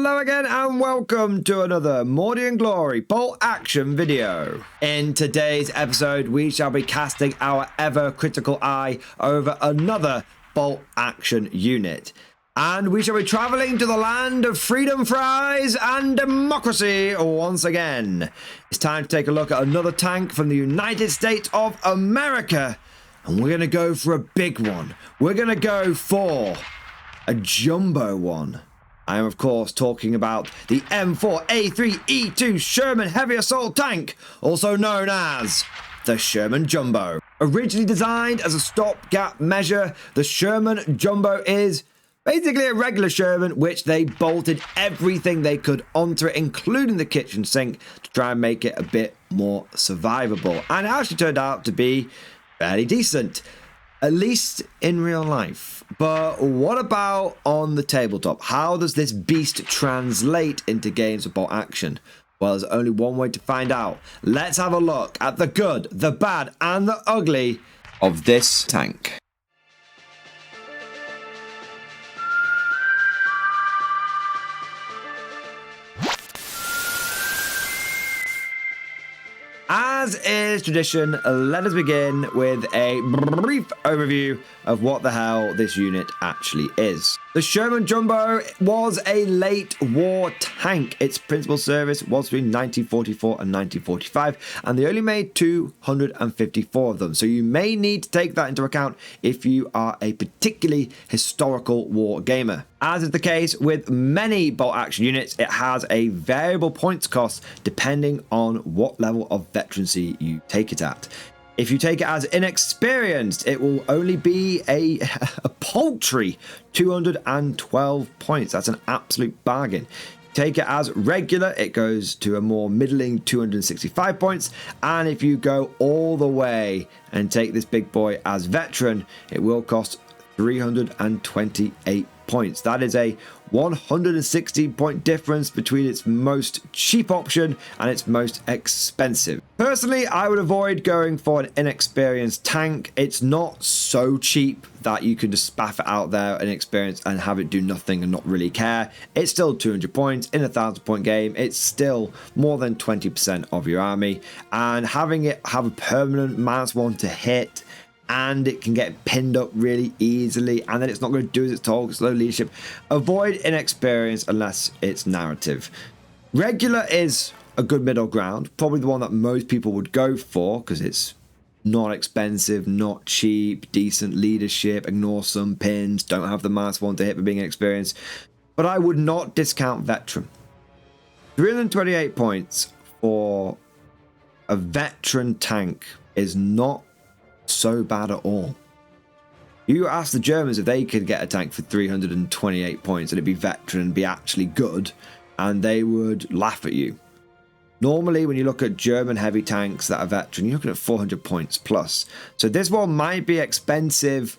Hello again and welcome to another Mordy and Glory bolt action video. In today's episode we shall be casting our ever critical eye over another bolt action unit. And we shall be traveling to the land of freedom fries and democracy once again. It's time to take a look at another tank from the United States of America. And we're going to go for a big one. We're going to go for a jumbo one. I am, of course, talking about the M4A3E2 Sherman Heavy Assault Tank, also known as the Sherman Jumbo. Originally designed as a stopgap measure, the Sherman Jumbo is basically a regular Sherman, which they bolted everything they could onto it, including the kitchen sink, to try and make it a bit more survivable. And it actually turned out to be fairly decent, at least in real life. But what about on the tabletop? How does this beast translate into games of bolt action? Well, there's only one way to find out. Let's have a look at the good, the bad, and the ugly of this tank. As is tradition, let us begin with a brief overview of what the hell this unit actually is. The Sherman Jumbo was a late war tank. Its principal service was between 1944 and 1945, and they only made 254 of them. So you may need to take that into account if you are a particularly historical war gamer. As is the case with many bolt action units, it has a variable points cost depending on what level of veterancy you take it at. If you take it as inexperienced, it will only be a paltry 212 points. That's an absolute bargain. Take it as regular, it goes to a more middling 265 points. And if you go all the way and take this big boy as veteran, it will cost 328 points. That is a 160 point difference between its most cheap option and its most expensive. Personally, I would avoid going for an inexperienced tank. It's not so cheap that you can just spaff it out there inexperienced and have it do nothing and not really care. It's still 200 points in a 1,000 point game. It's still more than 20% of your army, and having it have a permanent -1 to hit, and it can get pinned up really easily, and then it's not going to do as it's told, it's low leadership. Avoid inexperience unless it's narrative. Regular is a good middle ground, probably the one that most people would go for because it's not expensive, not cheap, decent leadership, ignore some pins, don't have the -1 to hit for being inexperienced. But I would not discount veteran. 328 points for a veteran tank is not so bad at all. You ask the Germans if they could get a tank for 328 points and it'd be veteran and be actually good, and they would laugh at you. Normally when you look at German heavy tanks that are veteran, you're looking at 400 points plus. So this one might be expensive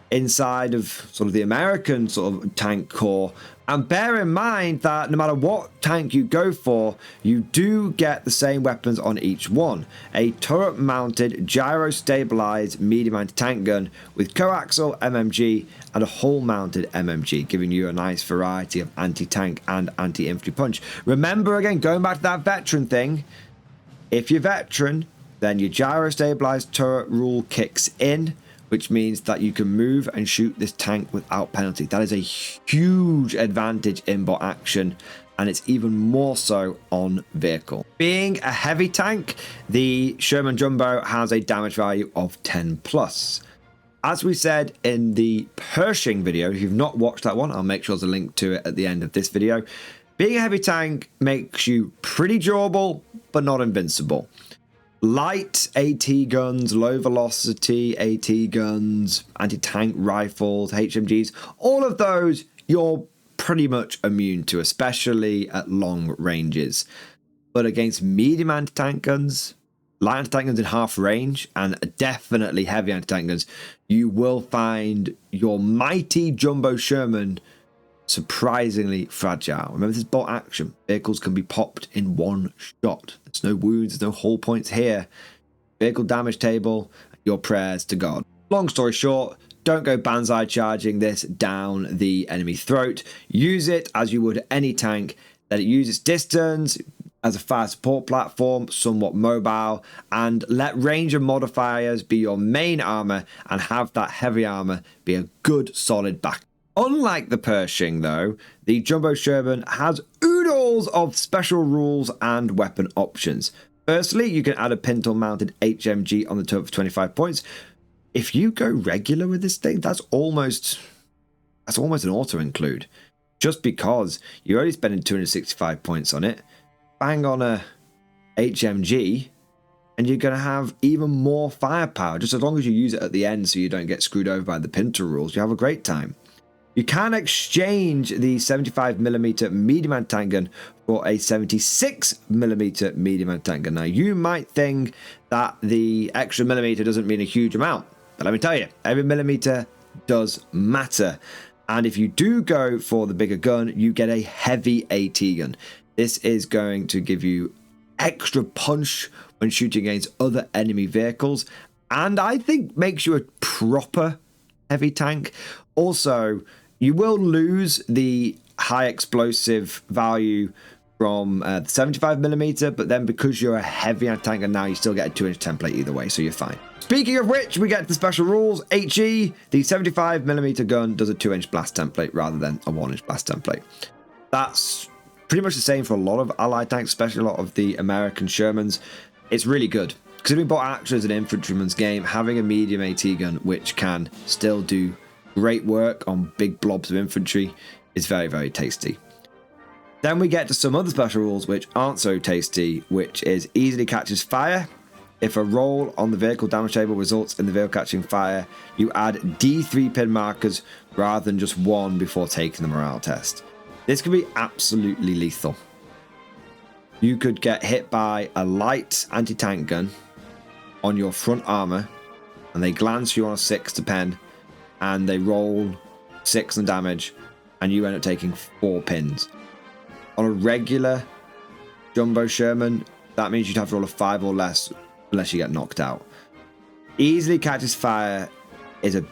inside of sort of the American sort of tank core. And bear in mind that no matter what tank you go for, you do get the same weapons on each one. A turret-mounted, gyro-stabilized medium anti-tank gun with coaxial MMG and a hull-mounted MMG, giving you a nice variety of anti-tank and anti-infantry punch. Remember, again, going back to that veteran thing, if you're veteran, then your gyro-stabilized turret rule kicks in, which means that you can move and shoot this tank without penalty. That is a huge advantage in bolt action, and it's even more so on vehicle. Being a heavy tank, the Sherman Jumbo has a damage value of 10 plus. As we said in the Pershing video, if you've not watched that one, I'll make sure there's a link to it at the end of this video. Being a heavy tank makes you pretty durable, but not invincible. Light AT guns, low velocity AT guns, anti-tank rifles, HMGs, all of those you're pretty much immune to, especially at long ranges. But against medium anti-tank guns, light anti-tank guns in half range, and definitely heavy anti-tank guns, you will find your mighty Jumbo Sherman surprisingly fragile. Remember, this is bolt action. Vehicles can be popped in one shot. There's no wounds, there's no hull points here. Vehicle damage table, your prayers to God. Long story short, don't go banzai charging this down the enemy throat. Use it as you would any tank. Let it use its distance as a fire support platform, somewhat mobile, and let ranger modifiers be your main armor and have that heavy armor be a good solid back. Unlike the Pershing though, the Jumbo Sherman has oodles of special rules and weapon options. Firstly, you can add a pintle mounted HMG on the turret for 25 points. If you go regular with this thing, that's almost an auto include. Just because you're only spending 265 points on it, bang on a HMG, and you're going to have even more firepower, just as long as you use it at the end so you don't get screwed over by the pintle rules. You have a great time. You can exchange the 75mm medium anti-tank gun for a 76mm medium anti-tank gun. Now, you might think that the extra millimeter doesn't mean a huge amount, but let me tell you, every millimeter does matter. And if you do go for the bigger gun, you get a heavy AT gun. This is going to give you extra punch when shooting against other enemy vehicles, and I think makes you a proper heavy tank. Also, you will lose the high explosive value from the 75mm, but then because you're a heavy anti-tanker now, you still get a 2-inch template either way, so you're fine. Speaking of which, we get to the special rules. HE, the 75mm gun does a 2-inch blast template rather than a 1-inch blast template. That's pretty much the same for a lot of allied tanks, especially a lot of the American Shermans. It's really good. Considering both actually as an infantryman's game, having a medium AT gun which can still do great work on big blobs of infantry is very, very tasty. Then we get to some other special rules which aren't so tasty, which is easily catches fire. If a roll on the vehicle damage table results in the vehicle catching fire, you add D3 pin markers rather than just one before taking the morale test. This can be absolutely lethal. You could get hit by a light anti-tank gun on your front armor, and they glance you on a 6 to pen, and they roll 6 on damage, and you end up taking 4 pins. On a regular Jumbo Sherman, that means you'd have to roll a 5 or less unless you get knocked out. Easily catches fire is a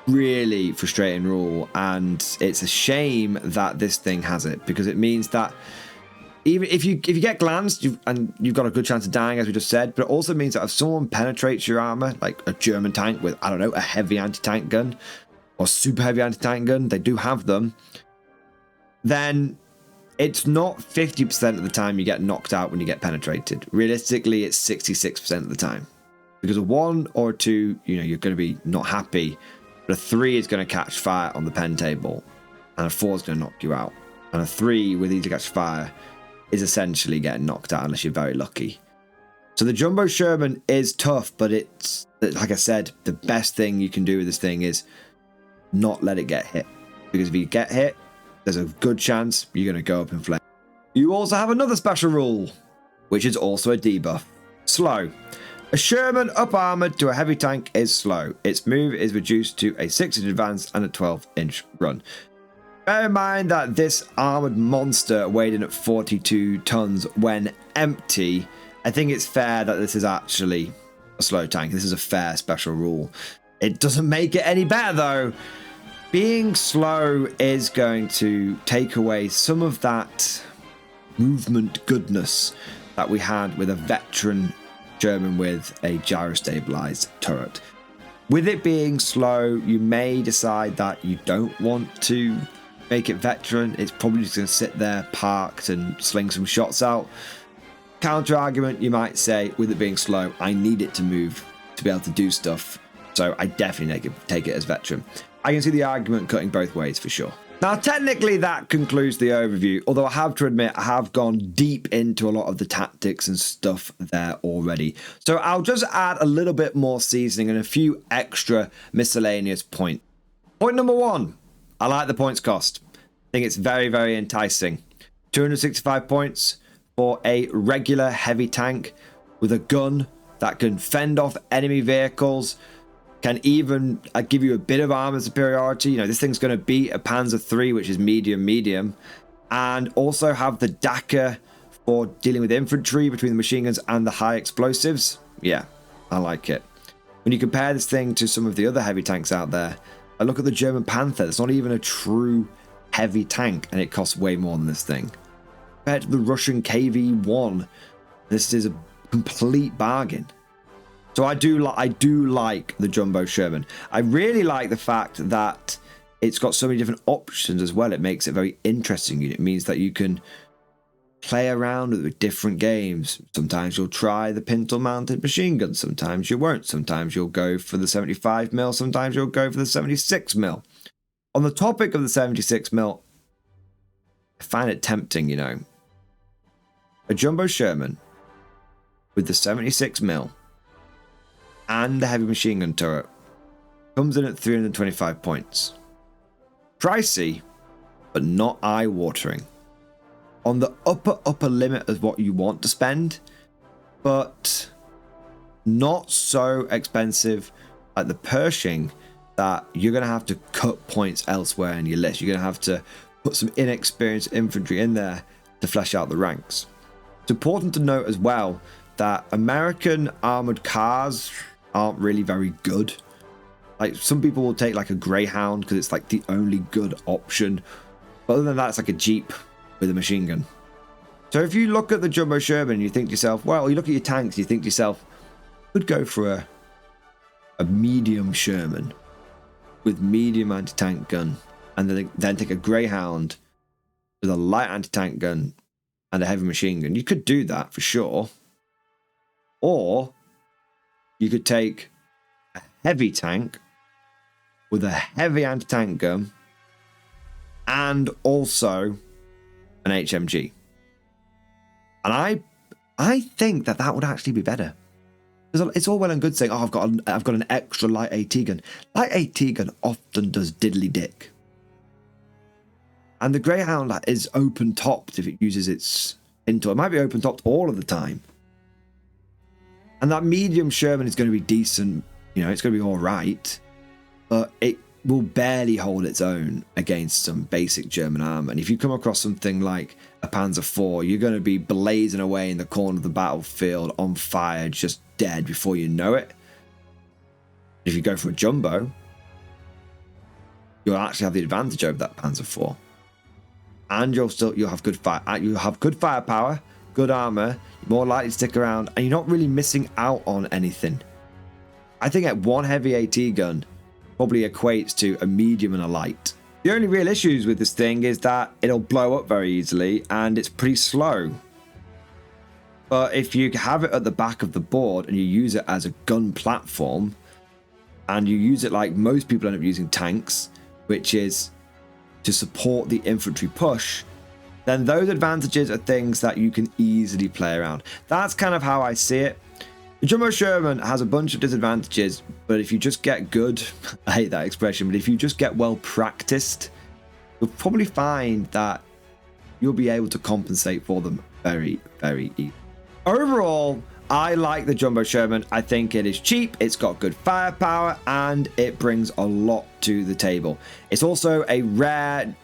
really frustrating rule, and it's a shame that this thing has it, because it means that even if you get glanced, you've got a good chance of dying, as we just said, but it also means that if someone penetrates your armor, like a German tank with, I don't know, a heavy anti-tank gun or super heavy anti-tank gun, they do have them, then it's not 50% of the time you get knocked out when you get penetrated. Realistically, it's 66% of the time. Because a 1 or a 2, you're going to be not happy, but a 3 is going to catch fire on the pen table, and a 4 is going to knock you out. And a 3 with easy catch fire is essentially getting knocked out unless you're very lucky. So the Jumbo Sherman is tough, but it's, like I said, the best thing you can do with this thing is not let it get hit. Because if you get hit, there's a good chance you're going to go up in flames. You also have another special rule, which is also a debuff. Slow. A Sherman up armored to a heavy tank is slow. Its move is reduced to a 6-inch advance and a 12-inch run. Bear in mind that this armored monster weighed in at 42 tons when empty. I think it's fair that this is actually a slow tank. This is a fair special rule. It doesn't make it any better though. Being slow is going to take away some of that movement goodness that we had with a veteran Sherman with a gyro-stabilized turret. With it being slow, you may decide that you don't want to make it veteran. It's probably just going to sit there parked and sling some shots out. Counter argument, you might say, with it being slow, I need it to move to be able to do stuff. So I definitely take it as veteran. I can see the argument cutting both ways for sure. Now, technically, that concludes the overview, although I have to admit I have gone deep into a lot of the tactics and stuff there already. So I'll just add a little bit more seasoning and a few extra miscellaneous points. Point number 1, I like the points cost. I think it's very, very enticing. 265 points for a regular heavy tank with a gun that can fend off enemy vehicles, can even give you a bit of armor superiority. This thing's going to beat a Panzer III, which is medium, and also have the Daka for dealing with infantry between the machine guns and the high explosives. Yeah, I like it. When you compare this thing to some of the other heavy tanks out there, I look at the German Panther. It's not even a true heavy tank, and it costs way more than this thing. Compared to the Russian KV-1, this is a complete bargain. So I do like the Jumbo Sherman. I really like the fact that it's got so many different options as well. It makes it very interesting. It means that you can play around with different games. Sometimes you'll try the pintle-mounted machine gun. Sometimes you won't. Sometimes you'll go for the 75mm. Sometimes you'll go for the 76mm. On the topic of the 76mm, I find it tempting, you know. A Jumbo Sherman with the 76mm and the heavy machine gun turret comes in at 325 points. Pricey, but not eye-watering. On the upper limit of what you want to spend, but not so expensive like the Pershing that you're going to have to cut points elsewhere in your list. You're going to have to put some inexperienced infantry in there to flesh out the ranks. It's important to note as well that American armored cars aren't really very good. Like, some people will take like a Greyhound because it's like the only good option. But other than that, it's like a Jeep with a machine gun. So if you look at the Jumbo Sherman and you think to yourself, well, you look at your tanks, you think to yourself, could go for a medium Sherman with medium anti-tank gun, and then take a Greyhound with a light anti-tank gun and a heavy machine gun. You could do that for sure. Or you could take a heavy tank with a heavy anti-tank gun and also an HMG. And I think that would actually be better. Because it's all well and good saying, oh, I've got an extra light AT gun. Light AT gun often does diddly dick. And the Greyhound is open topped if it uses its pintle. It might be open topped all of the time. And that medium Sherman is going to be decent. You know, it's going to be all right. But it will barely hold its own against some basic German armor. And if you come across something like a Panzer IV, you're going to be blazing away in the corner of the battlefield on fire, just dead before you know it. If you go for a Jumbo, you'll actually have the advantage over that Panzer IV. And you'll have good fire. You'll have good firepower, good armor, you're more likely to stick around, and you're not really missing out on anything. I think at one heavy AT gun probably equates to a medium and a light. The only real issues with this thing is that it'll blow up very easily and it's pretty slow. But if you have it at the back of the board and you use it as a gun platform, and you use it like most people end up using tanks, which is to support the infantry push, then those advantages are things that you can easily play around. That's kind of how I see it. The Jumbo Sherman has a bunch of disadvantages, but if you just get good, I hate that expression, but if you just get well practiced, you'll probably find that you'll be able to compensate for them very, very easily. Overall, I like the Jumbo Sherman. I think it is cheap, it's got good firepower, and it brings a lot to the table. It's also a rare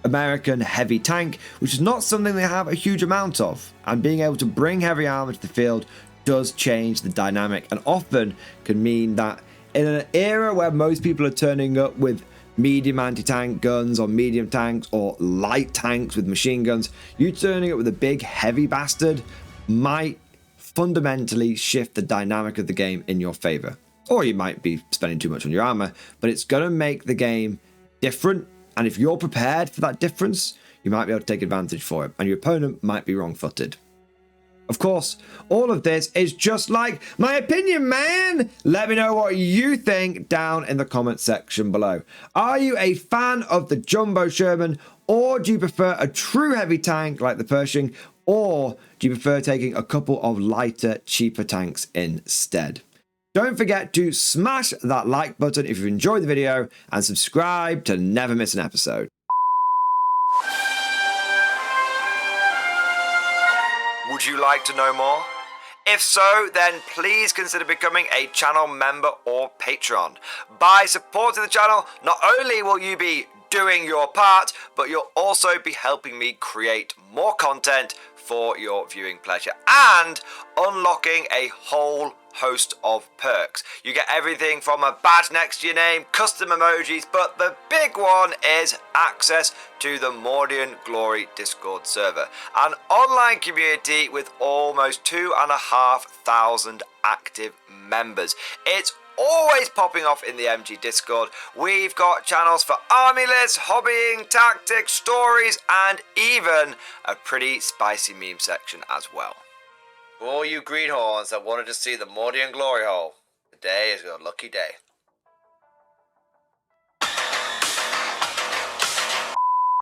American heavy tank, which is not something they have a huge amount of, and being able to bring heavy armor to the field does change the dynamic, and often can mean that in an era where most people are turning up with medium anti-tank guns or medium tanks or light tanks with machine guns, you turning up with a big heavy bastard might fundamentally shift the dynamic of the game in your favor. Or you might be spending too much on your armor, but it's going to make the game different, and if you're prepared for that difference, you might be able to take advantage for it, and your opponent might be wrong-footed. Of course, all of this is just like my opinion, man. Let me know what you think down in the comment section below. Are you a fan of the Jumbo Sherman, or do you prefer a true heavy tank like the Pershing, or do you prefer taking a couple of lighter, cheaper tanks instead? Don't forget to smash that like button if you've enjoyed the video, and subscribe to never miss an episode. Would you like to know more? If so, then please consider becoming a channel member or patron. By supporting the channel, not only will you be doing your part, but you'll also be helping me create more content for your viewing pleasure and unlocking a whole host of perks. You get everything from a badge next to your name, custom emojis, but the big one is access to the Mordian Glory Discord server, an online community with almost 2,500 active members. It's always popping off in the MG Discord. We've got channels for army lists, hobbying, tactics, stories, and even a pretty spicy meme section as well. For all you greenhorns that wanted to see the Mordian Glory Hole, today is your lucky day.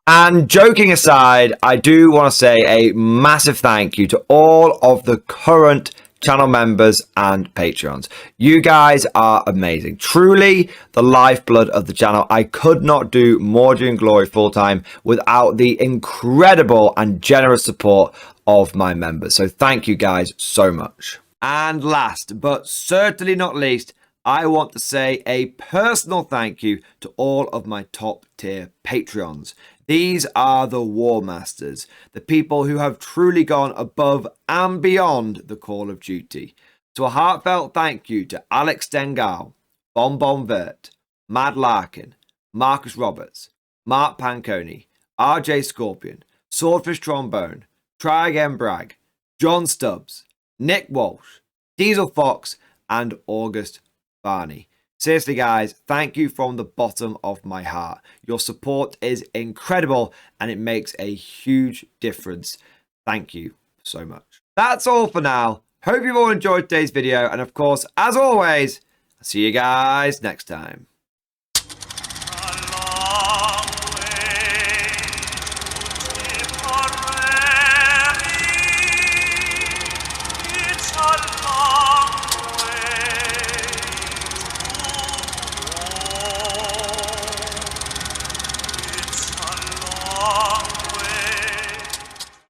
And joking aside, I do want to say a massive thank you to all of the current channel members and Patreons. You guys are amazing. Truly the lifeblood of the channel. I could not do Mordian Glory full time without the incredible and generous support of my members. So thank you guys so much. And last but certainly not least, I want to say a personal thank you to all of my top tier Patreons. These are the War Masters, the people who have truly gone above and beyond the call of duty. So a heartfelt thank you to Alex Dengal, Bon Vert, Mad Larkin, Marcus Roberts, Mark Panconi, RJ Scorpion, Swordfish Trombone, Try Again Bragg, John Stubbs, Nick Walsh, Diesel Fox, and August Barney. Seriously, guys, thank you from the bottom of my heart. Your support is incredible and it makes a huge difference. Thank you so much. That's all for now. Hope you've all enjoyed today's video. And of course, as always, I'll see you guys next time.